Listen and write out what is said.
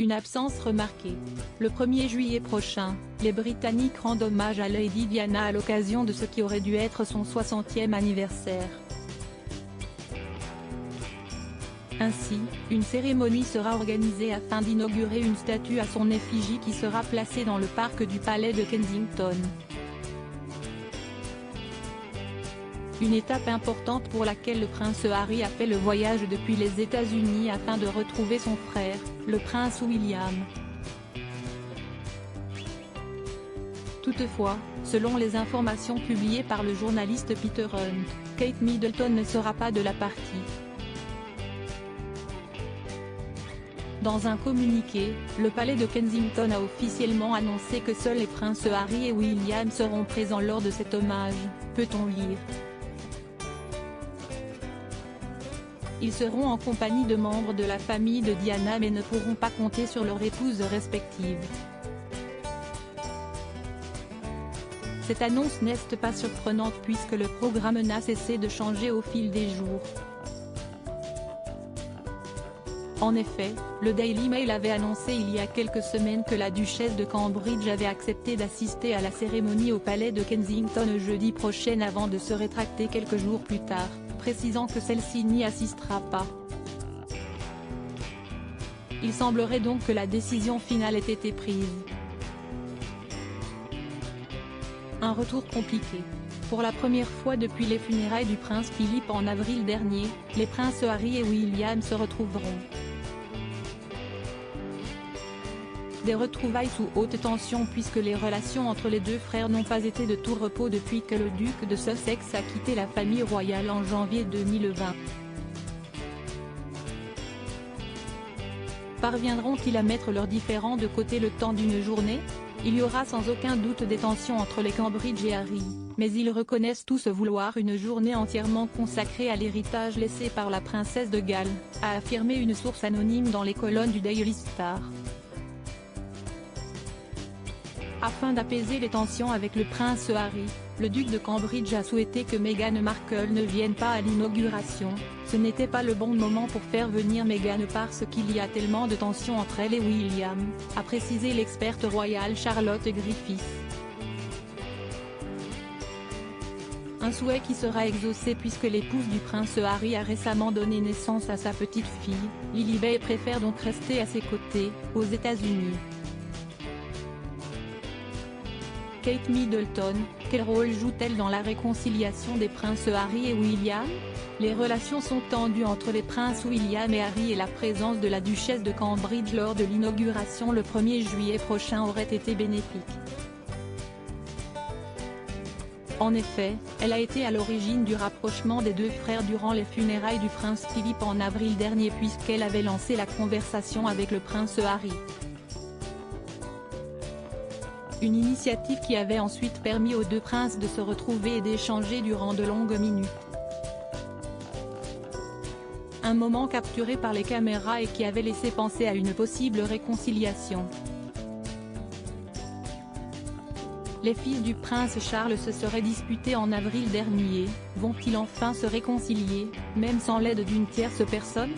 Une absence remarquée. Le 1er juillet prochain, les Britanniques rendent hommage à Lady Diana à l'occasion de ce qui aurait dû être son 60e anniversaire. Ainsi, une cérémonie sera organisée afin d'inaugurer une statue à son effigie qui sera placée dans le parc du palais de Kensington. Une étape importante pour laquelle le prince Harry a fait le voyage depuis les États-Unis afin de retrouver son frère, le prince William. Toutefois, selon les informations publiées par le journaliste Peter Hunt, Kate Middleton ne sera pas de la partie. Dans un communiqué, le palais de Kensington a officiellement annoncé que seuls les princes Harry et William seront présents lors de cet hommage, peut-on lire. Ils seront en compagnie de membres de la famille de Diana mais ne pourront pas compter sur leurs épouses respectives. Cette annonce n'est pas surprenante puisque le programme n'a cessé de changer au fil des jours. En effet, le Daily Mail avait annoncé il y a quelques semaines que la duchesse de Cambridge avait accepté d'assister à la cérémonie au palais de Kensington jeudi prochain avant de se rétracter quelques jours plus tard, précisant que celle-ci n'y assistera pas. Il semblerait donc que la décision finale ait été prise. Un retour compliqué. Pour la première fois depuis les funérailles du prince Philippe en avril dernier, les princes Harry et William se retrouveront. Des retrouvailles sous haute tension puisque les relations entre les deux frères n'ont pas été de tout repos depuis que le duc de Sussex a quitté la famille royale en janvier 2020. Parviendront-ils à mettre leurs différends de côté le temps d'une journée? Il y aura sans aucun doute des tensions entre les Cambridge et Harry, mais ils reconnaissent tous vouloir une journée entièrement consacrée à l'héritage laissé par la princesse de Galles, a affirmé une source anonyme dans les colonnes du Daily Star. Afin d'apaiser les tensions avec le prince Harry, le duc de Cambridge a souhaité que Meghan Markle ne vienne pas à l'inauguration. Ce n'était pas le bon moment pour faire venir Meghan parce qu'il y a tellement de tensions entre elle et William, a précisé l'experte royale Charlotte Griffiths. Un souhait qui sera exaucé puisque l'épouse du prince Harry a récemment donné naissance à sa petite fille. Lilibet préfère donc rester à ses côtés, aux États-Unis. Kate Middleton, quel rôle joue-t-elle dans la réconciliation des princes Harry et William? Les relations sont tendues entre les princes William et Harry et la présence de la duchesse de Cambridge lors de l'inauguration le 1er juillet prochain aurait été bénéfique. En effet, elle a été à l'origine du rapprochement des deux frères durant les funérailles du prince Philippe en avril dernier puisqu'elle avait lancé la conversation avec le prince Harry. Une initiative qui avait ensuite permis aux deux princes de se retrouver et d'échanger durant de longues minutes. Un moment capturé par les caméras et qui avait laissé penser à une possible réconciliation. Les fils du prince Charles se seraient disputés en avril dernier, vont-ils enfin se réconcilier, même sans l'aide d'une tierce personne?